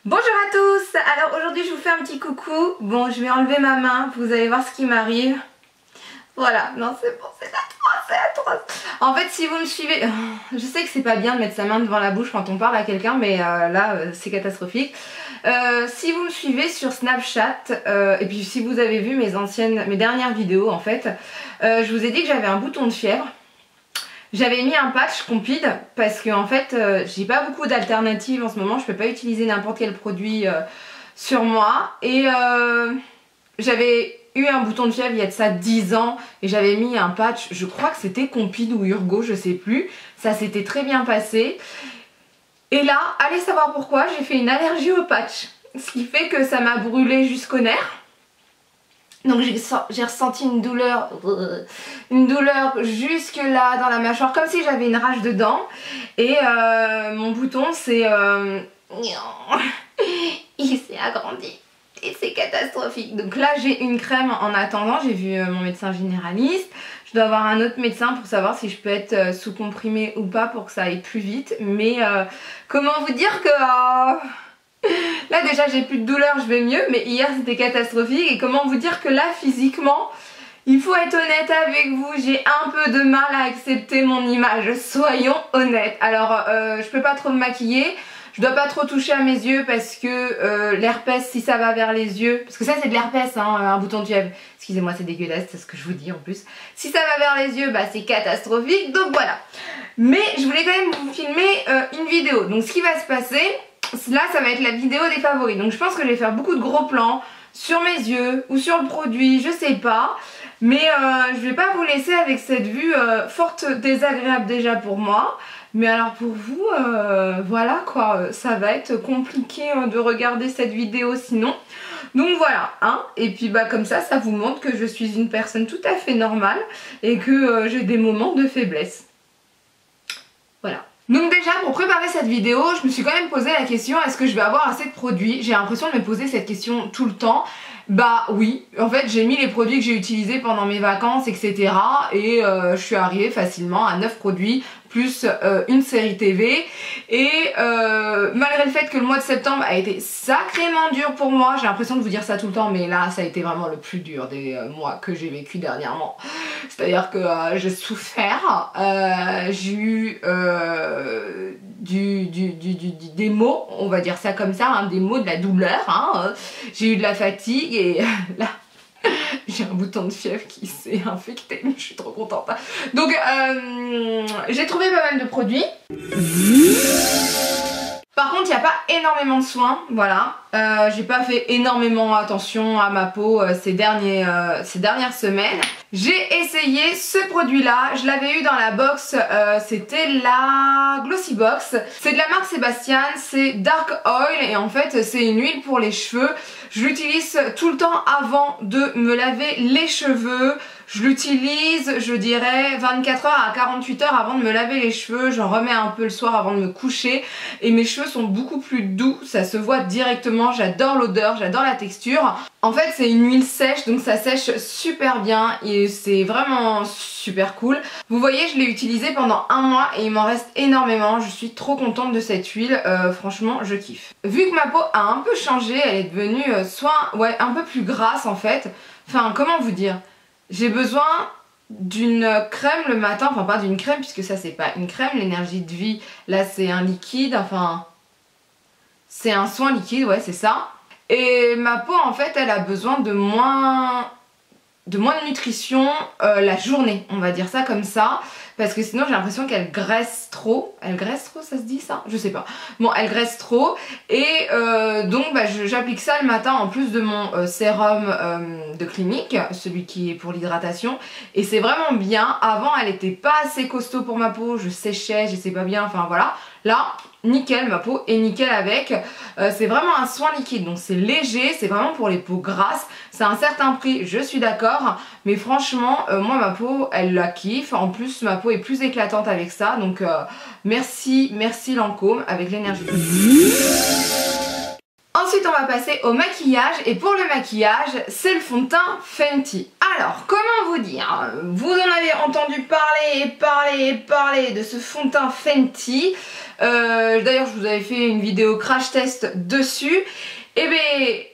Bonjour à tous. Alors aujourd'hui je vous fais un petit coucou. Bon, je vais enlever ma main, vous allez voir ce qui m'arrive. Voilà, non c'est bon, c'est atroce, c'est atroce. En fait si vous me suivez, je sais que c'est pas bien de mettre sa main devant la bouche quand on parle à quelqu'un, mais là c'est catastrophique. Si vous me suivez sur Snapchat, et puis si vous avez vu mes dernières vidéos en fait, je vous ai dit que j'avais un bouton de fièvre. J'avais mis un patch Compeed parce que en fait j'ai pas beaucoup d'alternatives en ce moment, je peux pas utiliser n'importe quel produit sur moi et j'avais eu un bouton de fièvre il y a de ça 10 ans et j'avais mis un patch, je crois que c'était Compeed ou Urgo, je sais plus, ça s'était très bien passé et là, allez savoir pourquoi, j'ai fait une allergie au patch, ce qui fait que ça m'a brûlé jusqu'au nerf. Donc j'ai ressenti une douleur jusque là dans la mâchoire, comme si j'avais une rage dedans. Et mon bouton il s'est agrandi. Et c'est catastrophique. Donc là j'ai une crème en attendant, j'ai vu mon médecin généraliste. Je dois avoir un autre médecin pour savoir si je peux être sous comprimé ou pas pour que ça aille plus vite. Mais comment vous dire que... là déjà j'ai plus de douleur, je vais mieux, mais hier c'était catastrophique et comment vous dire que là physiquement, il faut être honnête avec vous, j'ai un peu de mal à accepter mon image, soyons honnêtes. Alors je peux pas trop me maquiller, je dois pas trop toucher à mes yeux parce que l'herpès, si ça va vers les yeux, parce que ça c'est de l'herpès hein, un bouton de fièvre, excusez-moi c'est dégueulasse, c'est ce que je vous dis en plus, si ça va vers les yeux bah c'est catastrophique, donc voilà. Mais je voulais quand même vous filmer une vidéo, donc ce qui va se passer... là ça va être la vidéo des favoris, donc je pense que je vais faire beaucoup de gros plans sur mes yeux ou sur le produit, je sais pas, mais je vais pas vous laisser avec cette vue forte désagréable déjà pour moi, mais alors pour vous voilà quoi, ça va être compliqué de regarder cette vidéo sinon, donc voilà hein, et puis bah comme ça vous montre que je suis une personne tout à fait normale et que j'ai des moments de faiblesse, voilà. Donc déjà pour préparer cette vidéo je me suis quand même posé la question, est-ce que je vais avoir assez de produits? J'ai l'impression de me poser cette question tout le temps. Bah oui, en fait j'ai mis les produits que j'ai utilisés pendant mes vacances etc. et je suis arrivée facilement à 9 produits plus une série TV et malgré le fait que le mois de septembre a été sacrément dur pour moi, j'ai l'impression de vous dire ça tout le temps mais là ça a été vraiment le plus dur des mois que j'ai vécu dernièrement, c'est à dire que j'ai souffert, j'ai eu des maux, on va dire ça comme ça, hein, des maux, de la douleur, hein, j'ai eu de la fatigue et là j'ai un bouton de fièvre qui s'est infecté, mais je suis trop contente. Donc j'ai trouvé pas mal de produits. Par contre il n'y a pas énormément de soins, voilà, j'ai pas fait énormément attention à ma peau ces dernières semaines. J'ai essayé ce produit là, je l'avais eu dans la box, c'était la Glossy Box, c'est de la marque Sébastien, c'est Dark Oil et en fait c'est une huile pour les cheveux. Je l'utilise tout le temps avant de me laver les cheveux. Je l'utilise, je dirais, 24 heures à 48 heures avant de me laver les cheveux. J'en remets un peu le soir avant de me coucher. Et mes cheveux sont beaucoup plus doux, ça se voit directement. J'adore l'odeur, j'adore la texture. En fait, c'est une huile sèche, donc ça sèche super bien et c'est vraiment super cool. Vous voyez, je l'ai utilisé pendant un mois et il m'en reste énormément. Je suis trop contente de cette huile, franchement, je kiffe. Vu que ma peau a un peu changé, elle est devenue ouais, un peu plus grasse en fait. Enfin, comment vous dire ? J'ai besoin d'une crème le matin, enfin pas d'une crème puisque ça c'est pas une crème, l'énergie de vie là c'est un liquide, enfin c'est un soin liquide, ouais c'est ça. Et ma peau en fait elle a besoin de moins de nutrition la journée, on va dire ça comme ça, parce que sinon j'ai l'impression qu'elle graisse trop. Elle graisse trop, ça se dit ça? Je sais pas. Bon, elle graisse trop et donc bah, j'applique ça le matin en plus de mon sérum de clinique, celui qui est pour l'hydratation, et c'est vraiment bien. Avant elle était pas assez costaud pour ma peau, je séchais, je sais pas bien, enfin voilà. Là, nickel, ma peau est nickel avec. C'est vraiment un soin liquide, donc c'est léger, c'est vraiment pour les peaux grasses. C'est un certain prix, je suis d'accord, mais franchement, moi ma peau, elle la kiffe. En plus, ma peau est plus éclatante avec ça, donc merci Lancôme avec l'énergie. Ensuite, on va passer au maquillage et pour le maquillage, c'est le fond de teint Fenty. Alors, comment vous dire? Vous en avez entendu parler de ce fond de teint Fenty. D'ailleurs, je vous avais fait une vidéo crash test dessus. Et bien,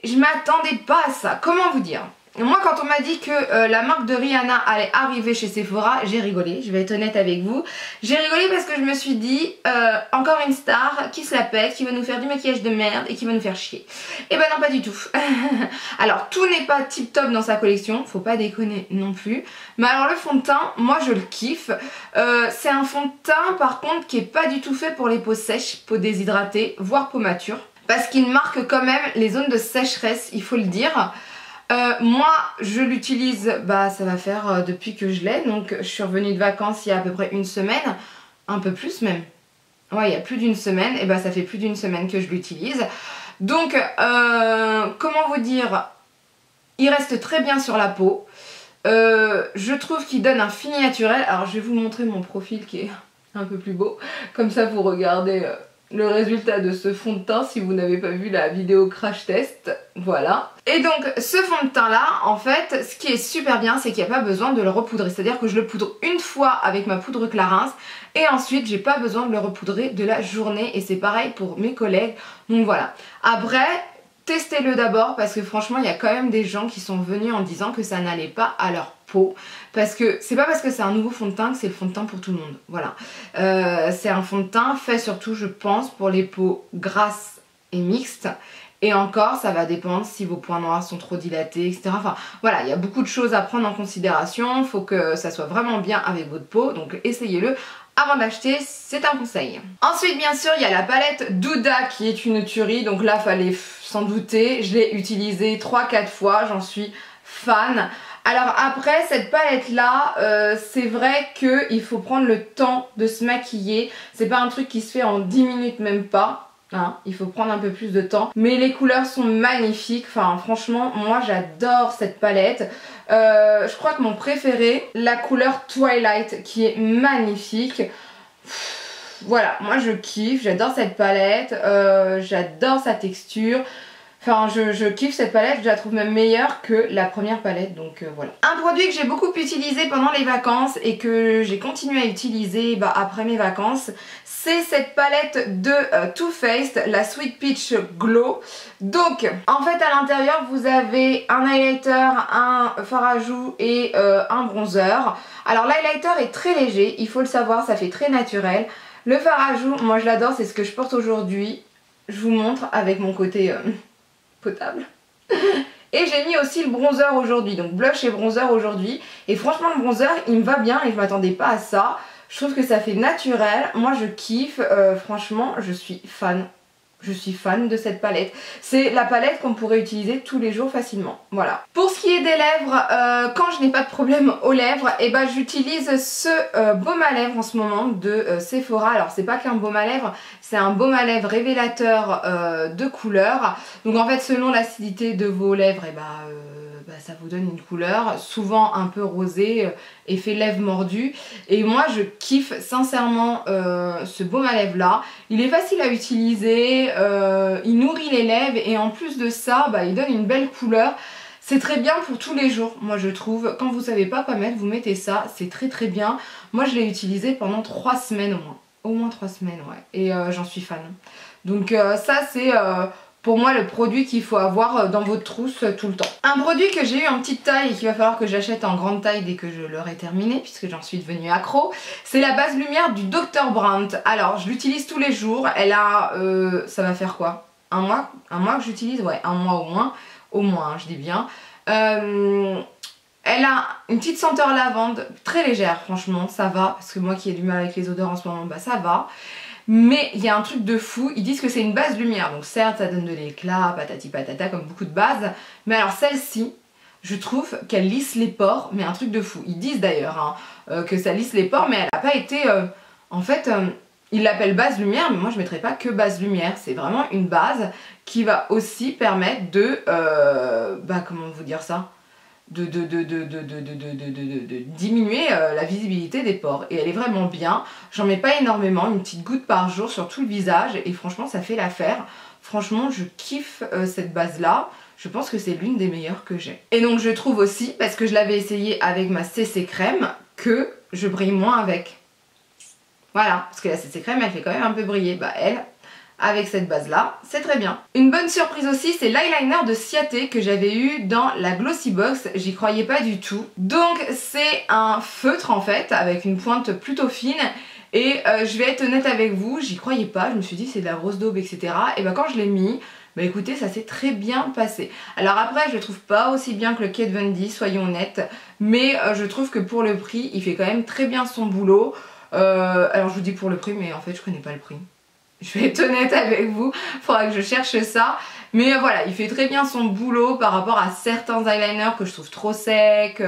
je m'attendais pas à ça. Comment vous dire? Moi, quand on m'a dit que la marque de Rihanna allait arriver chez Sephora, j'ai rigolé, je vais être honnête avec vous. J'ai rigolé parce que je me suis dit, encore une star qui se la pète, qui va nous faire du maquillage de merde et qui va nous faire chier. Et ben non, pas du tout. Alors, tout n'est pas tip top dans sa collection, faut pas déconner non plus. Mais alors, le fond de teint, moi je le kiffe. C'est un fond de teint, par contre, qui est pas du tout fait pour les peaux sèches, peaux déshydratées, voire peaux matures. Parce qu'il marque quand même les zones de sécheresse, il faut le dire. Moi je l'utilise, bah ça va faire depuis que je l'ai, donc je suis revenue de vacances il y a à peu près une semaine, un peu plus même, ouais il y a plus d'une semaine, et bah ça fait plus d'une semaine que je l'utilise, donc comment vous dire, il reste très bien sur la peau, je trouve qu'il donne un fini naturel. Alors je vais vous montrer mon profil qui est un peu plus beau, comme ça vous regardez le résultat de ce fond de teint si vous n'avez pas vu la vidéo crash test, voilà. Et donc ce fond de teint là, en fait, ce qui est super bien, c'est qu'il n'y a pas besoin de le repoudrer, c'est-à-dire que je le poudre une fois avec ma poudre Clarins et ensuite j'ai pas besoin de le repoudrer de la journée et c'est pareil pour mes collègues, donc voilà. Après, testez-le d'abord parce que franchement il y a quand même des gens qui sont venus en disant que ça n'allait pas à leur peau, parce que c'est pas parce que c'est un nouveau fond de teint que c'est le fond de teint pour tout le monde, voilà. C'est un fond de teint fait surtout je pense pour les peaux grasses et mixtes, et encore ça va dépendre si vos points noirs sont trop dilatés, etc. Enfin voilà, il y a beaucoup de choses à prendre en considération, il faut que ça soit vraiment bien avec votre peau, donc essayez-le avant d'acheter, c'est un conseil. Ensuite bien sûr il y a la palette Douda qui est une tuerie, donc là fallait s'en douter, je l'ai utilisée 3-4 fois, j'en suis fan. Alors après cette palette là, c'est vrai qu'il faut prendre le temps de se maquiller, c'est pas un truc qui se fait en 10 minutes même pas. Hein, il faut prendre un peu plus de temps, mais les couleurs sont magnifiques, enfin franchement moi j'adore cette palette. Je crois que mon préféré, la couleur Twilight qui est magnifique. Voilà, moi je kiffe, j'adore cette palette, j'adore sa texture. Enfin je kiffe cette palette, je la trouve même meilleure que la première palette, donc voilà. Un produit que j'ai beaucoup utilisé pendant les vacances et que j'ai continué à utiliser après mes vacances, c'est cette palette de Too Faced, la Sweet Peach Glow. Donc en fait à l'intérieur vous avez un highlighter, un fard à joues et un bronzer. Alors l'highlighter est très léger, il faut le savoir, ça fait très naturel. Le fard à joues, moi je l'adore, c'est ce que je porte aujourd'hui. Je vous montre avec mon côté potable. Et j'ai mis aussi le bronzer aujourd'hui, donc blush et bronzer aujourd'hui. Et franchement le bronzer il me va bien et je m'attendais pas à ça. Je trouve que ça fait naturel, moi je kiffe, franchement je suis fan. Je suis fan de cette palette. C'est la palette qu'on pourrait utiliser tous les jours facilement. Voilà. Pour ce qui est des lèvres, quand je n'ai pas de problème aux lèvres, et ben j'utilise ce baume à lèvres en ce moment de Sephora. Alors c'est pas qu'un baume à lèvres, c'est un baume à lèvres révélateur de couleur. Donc en fait selon l'acidité de vos lèvres, et ça vous donne une couleur souvent un peu rosée, effet lèvres mordues. Et moi je kiffe sincèrement ce baume à lèvres là. Il est facile à utiliser, il nourrit les lèvres et en plus de ça il donne une belle couleur. C'est très bien pour tous les jours, moi je trouve. Quand vous savez pas quoi mettre, vous mettez ça, c'est très très bien. Moi je l'ai utilisé pendant 3 semaines au moins. Au moins 3 semaines, ouais. Et j'en suis fan. Donc ça c'est pour moi le produit qu'il faut avoir dans votre trousse tout le temps. Un produit que j'ai eu en petite taille et qu'il va falloir que j'achète en grande taille dès que je l'aurai terminé, puisque j'en suis devenue accro, c'est la base lumière du Dr. Brandt. Alors je l'utilise tous les jours, elle a, ça va faire quoi, un mois que j'utilise, ouais, un mois au moins, je dis bien. Elle a une petite senteur lavande, très légère franchement, ça va, parce que moi qui ai du mal avec les odeurs en ce moment, ça va. Mais il y a un truc de fou, ils disent que c'est une base lumière, donc certes ça donne de l'éclat, patati patata comme beaucoup de bases, mais alors celle-ci, je trouve qu'elle lisse les pores, mais un truc de fou. Ils disent d'ailleurs que ça lisse les pores, mais elle n'a pas été, en fait, ils l'appellent base lumière, mais moi je ne mettrais pas que base lumière, c'est vraiment une base qui va aussi permettre de, comment vous dire ça, de diminuer la visibilité des pores, et elle est vraiment bien. J'en mets pas énormément, une petite goutte par jour sur tout le visage et franchement ça fait l'affaire. Franchement, je kiffe cette base là. Je pense que c'est l'une des meilleures que j'ai. Et donc je trouve aussi, parce que je l'avais essayé avec ma CC crème, que je brille moins avec. Voilà, parce que la CC crème elle fait quand même un peu briller. Bah elle, avec cette base là, c'est très bien. Une bonne surprise aussi, c'est l'eyeliner de Ciaté que j'avais eu dans la Glossy Box. J'y croyais pas du tout. Donc c'est un feutre en fait, avec une pointe plutôt fine. Et je vais être honnête avec vous, j'y croyais pas. Je me suis dit c'est de la rose daube, etc. Et bah quand je l'ai mis, bah écoutez, ça s'est très bien passé. Alors après, je le trouve pas aussi bien que le Kat Von D, soyons honnêtes. Mais je trouve que pour le prix, il fait quand même très bien son boulot. Alors je vous dis pour le prix, mais en fait je connais pas le prix. Je vais être honnête avec vous, faudra que je cherche ça. Mais voilà, il fait très bien son boulot par rapport à certains eyeliners que je trouve trop secs,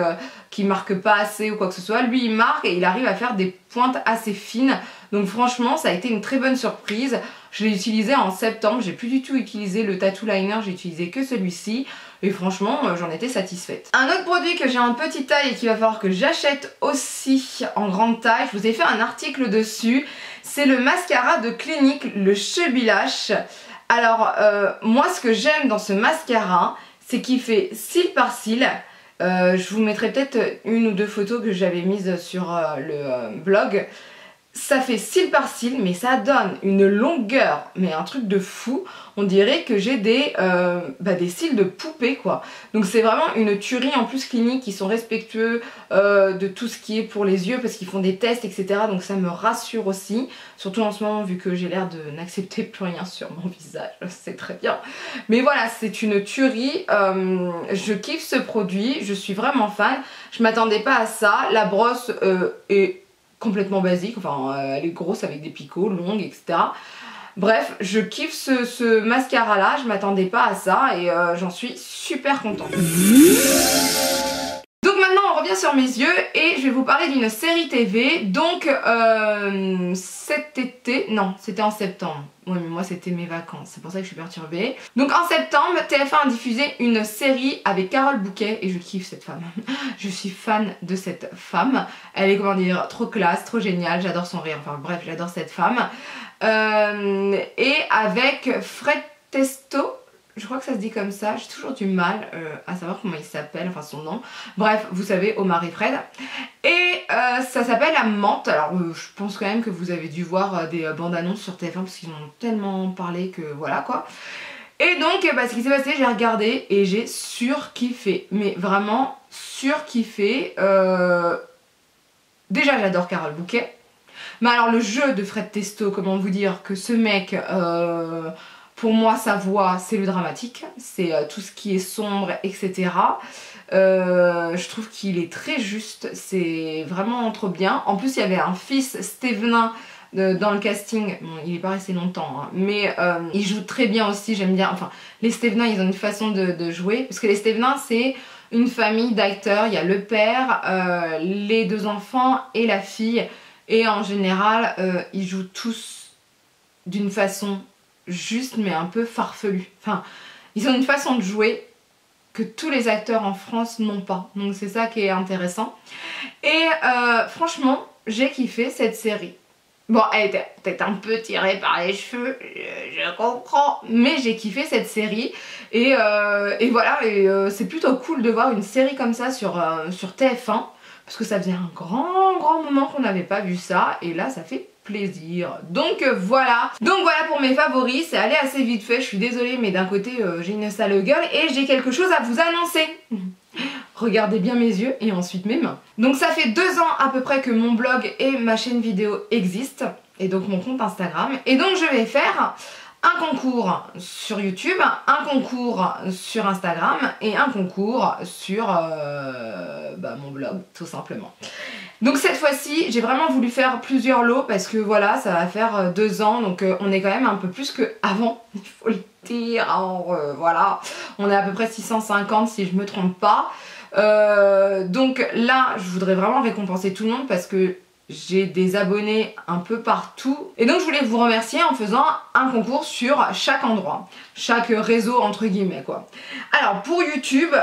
qui marquent pas assez ou quoi que ce soit. Lui il marque et il arrive à faire des pointes assez fines. Donc franchement ça a été une très bonne surprise. Je l'ai utilisé en septembre, j'ai plus du tout utilisé le tattoo liner, j'ai utilisé que celui-ci. Et franchement j'en étais satisfaite. Un autre produit que j'ai en petite taille et qu'il va falloir que j'achète aussi en grande taille, je vous ai fait un article dessus. C'est le mascara de Clinique, le Chubby Lash. Alors moi ce que j'aime dans ce mascara, c'est qu'il fait cils par cils. Je vous mettrai peut-être une ou deux photos que j'avais mises sur le blog. Ça fait cils par cils, mais ça donne une longueur, mais un truc de fou. On dirait que j'ai des cils de poupée quoi. Donc c'est vraiment une tuerie. En plus Clinique, ils sont respectueux de tout ce qui est pour les yeux parce qu'ils font des tests etc. Donc ça me rassure aussi. Surtout en ce moment vu que j'ai l'air de n'accepter plus rien sur mon visage. C'est très bien. Mais voilà, c'est une tuerie. Je kiffe ce produit. Je suis vraiment fan. Je m'attendais pas à ça. La brosse est complètement basique, enfin elle est grosse avec des picots, longue, etc. Bref, je kiffe ce mascara là, je m'attendais pas à ça et j'en suis super contente. Donc maintenant on revient sur mes yeux et je vais vous parler d'une série TV. Donc cet été, non c'était en septembre, oui mais moi c'était mes vacances, c'est pour ça que je suis perturbée. Donc en septembre TF1 a diffusé une série avec Carole Bouquet et je kiffe cette femme. Je suis fan de cette femme, elle est comment dire trop classe, trop géniale, j'adore son rire, enfin bref j'adore cette femme. Et avec Fred Testo, je crois que ça se dit comme ça, j'ai toujours du mal à savoir comment il s'appelle, enfin son nom. Bref, vous savez, Omar et Fred. Et ça s'appelle La Menthe. Alors je pense quand même que vous avez dû voir des bandes annonces sur TF1 parce qu'ils en ont tellement parlé que voilà quoi. Et donc ce qui s'est passé, j'ai regardé et j'ai surkiffé. Mais vraiment surkiffé. Déjà j'adore Carole Bouquet. Mais alors le jeu de Fred Testo, comment vous dire que ce mec... pour moi sa voix c'est le dramatique, c'est tout ce qui est sombre etc. Je trouve qu'il est très juste, c'est vraiment trop bien. En plus il y avait un fils Stevenin dans le casting, bon il est pas resté longtemps hein, mais il joue très bien aussi, j'aime bien. Enfin les Stevenins ils ont une façon de jouer, parce que les Stevenins c'est une famille d'acteurs, il y a le père, les deux enfants et la fille. Et en général ils jouent tous d'une façon juste mais un peu farfelu. Enfin, ils ont une façon de jouer que tous les acteurs en France n'ont pas. Donc c'est ça qui est intéressant. Et franchement, j'ai kiffé cette série. Bon, elle était peut-être un peu tirée par les cheveux, je comprends. Mais j'ai kiffé cette série. Et voilà, c'est plutôt cool de voir une série comme ça sur TF1. Parce que ça faisait un grand moment qu'on n'avait pas vu ça. Et là, ça fait plaisir. Donc voilà pour mes favoris. C'est allé assez vite fait, je suis désolée, mais d'un côté j'ai une sale gueule et j'ai quelque chose à vous annoncer. Regardez bien mes yeux et ensuite mes mains. Donc ça fait 2 ans à peu près que mon blog et ma chaîne vidéo existent, et donc mon compte Instagram. Et donc je vais faire un concours sur YouTube, un concours sur Instagram et un concours sur mon blog tout simplement. Donc cette fois-ci j'ai vraiment voulu faire plusieurs lots parce que voilà, ça va faire 2 ans, donc on est quand même un peu plus qu'avant, il faut le dire. Alors, voilà, on est à peu près 650 si je me trompe pas. Donc là je voudrais vraiment récompenser tout le monde parce que j'ai des abonnés un peu partout. Et donc je voulais vous remercier en faisant un concours sur chaque endroit, chaque réseau entre guillemets quoi. Alors pour YouTube,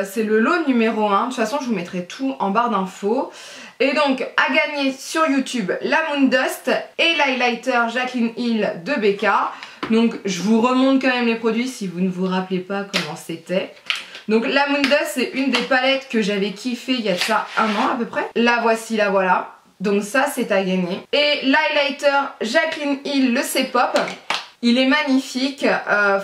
c'est le lot numéro 1. De toute façon je vous mettrai tout en barre d'infos. Et donc à gagner sur YouTube la Moon Dust et l'highlighter Jacqueline Hill de Becca. Donc je vous remonte quand même les produits si vous ne vous rappelez pas comment c'était. Donc la Moon Dust, c'est une des palettes que j'avais kiffé il y a de ça un an à peu près. La voici, la voilà. Donc ça c'est à gagner. Et l'highlighter Jaclyn Hill, le C-Pop. Il est magnifique,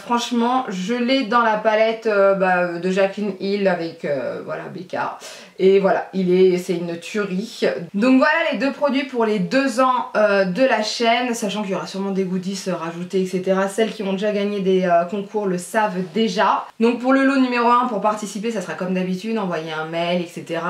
franchement je l'ai dans la palette de Jaclyn Hill avec voilà Becca. Et voilà, c'est une tuerie. Donc voilà les deux produits pour les 2 ans de la chaîne, sachant qu'il y aura sûrement des goodies rajoutés, etc. Celles qui ont déjà gagné des concours le savent déjà. Donc pour le lot numéro 1, pour participer, ça sera comme d'habitude, envoyer un mail, etc.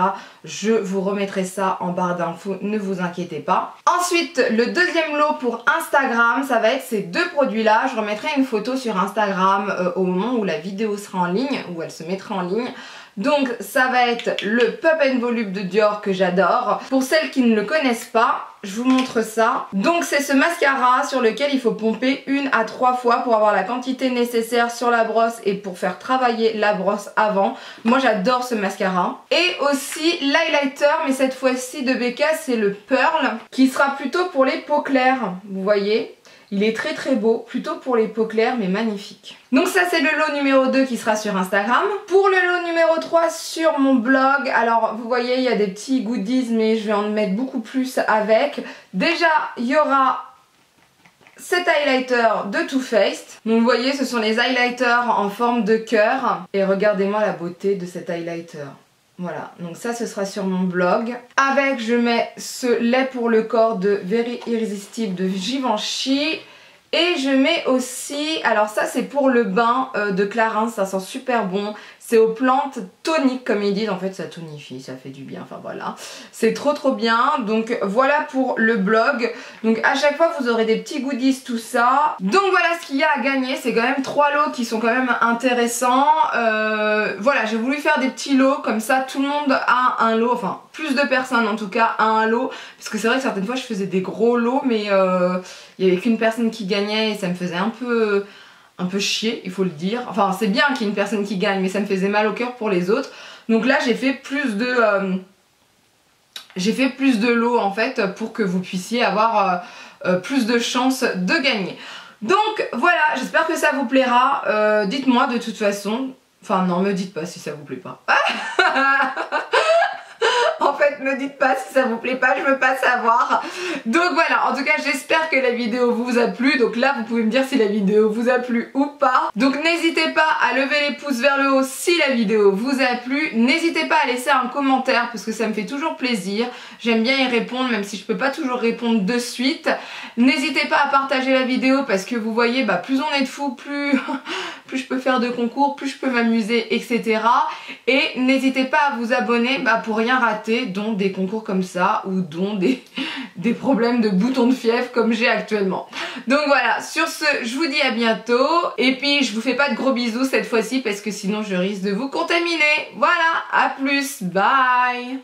Je vous remettrai ça en barre d'infos, ne vous inquiétez pas. Ensuite, le deuxième lot pour Instagram, ça va être ces deux produits-là. Je remettrai une photo sur Instagram au moment où la vidéo sera en ligne, où elle se mettra en ligne. Donc ça va être le Pop & Volupte de Dior que j'adore. Pour celles qui ne le connaissent pas, je vous montre ça. Donc c'est ce mascara sur lequel il faut pomper 1 à 3 fois pour avoir la quantité nécessaire sur la brosse et pour faire travailler la brosse avant. Moi j'adore ce mascara. Et aussi l'highlighter, mais cette fois-ci de Becca, c'est le Pearl, qui sera plutôt pour les peaux claires, vous voyez. Il est très très beau, plutôt pour les peaux claires mais magnifique. Donc ça c'est le lot numéro 2 qui sera sur Instagram. Pour le lot numéro 3 sur mon blog, alors vous voyez il y a des petits goodies mais je vais en mettre beaucoup plus avec. Déjà il y aura cet highlighter de Too Faced. Donc vous voyez ce sont les highlighters en forme de cœur. Et regardez-moi la beauté de cet highlighter. Voilà, donc ça ce sera sur mon blog. Avec je mets ce lait pour le corps de Very Irresistible de Givenchy. Et je mets aussi, alors ça c'est pour le bain de Clarins, ça sent super bon. C'est aux plantes toniques comme ils disent, en fait ça tonifie, ça fait du bien, enfin voilà. C'est trop bien, donc voilà pour le blog. Donc à chaque fois vous aurez des petits goodies, tout ça. Donc voilà ce qu'il y a à gagner, c'est quand même 3 lots qui sont quand même intéressants. Voilà, j'ai voulu faire des petits lots, comme ça tout le monde a un lot, enfin plus de personnes en tout cas a un lot. Parce que c'est vrai que certaines fois je faisais des gros lots, mais il n'y avait qu'une personne qui gagnait et ça me faisait un peu chier, il faut le dire. Enfin c'est bien qu'il y ait une personne qui gagne, mais ça me faisait mal au cœur pour les autres. Donc là j'ai fait plus de lots en fait pour que vous puissiez avoir plus de chances de gagner. Donc voilà, j'espère que ça vous plaira. Dites-moi de toute façon. Enfin non, me dites pas si ça vous plaît pas. En fait, me dites pas si ça vous plaît pas, je veux pas savoir. Donc voilà, en tout cas j'espère que la vidéo vous a plu. Donc là vous pouvez me dire si la vidéo vous a plu ou pas. Donc n'hésitez pas à lever les pouces vers le haut si la vidéo vous a plu. N'hésitez pas à laisser un commentaire parce que ça me fait toujours plaisir. J'aime bien y répondre même si je peux pas toujours répondre de suite. N'hésitez pas à partager la vidéo parce que vous voyez, plus on est de fous, plus je peux faire de concours, plus je peux m'amuser, etc. Et n'hésitez pas à vous abonner pour rien rater, dont des concours comme ça ou dont des problèmes de boutons de fièvre comme j'ai actuellement. Donc voilà, sur ce, je vous dis à bientôt. Et puis je vous fais pas de gros bisous cette fois-ci parce que sinon je risque de vous contaminer. Voilà, à plus, bye.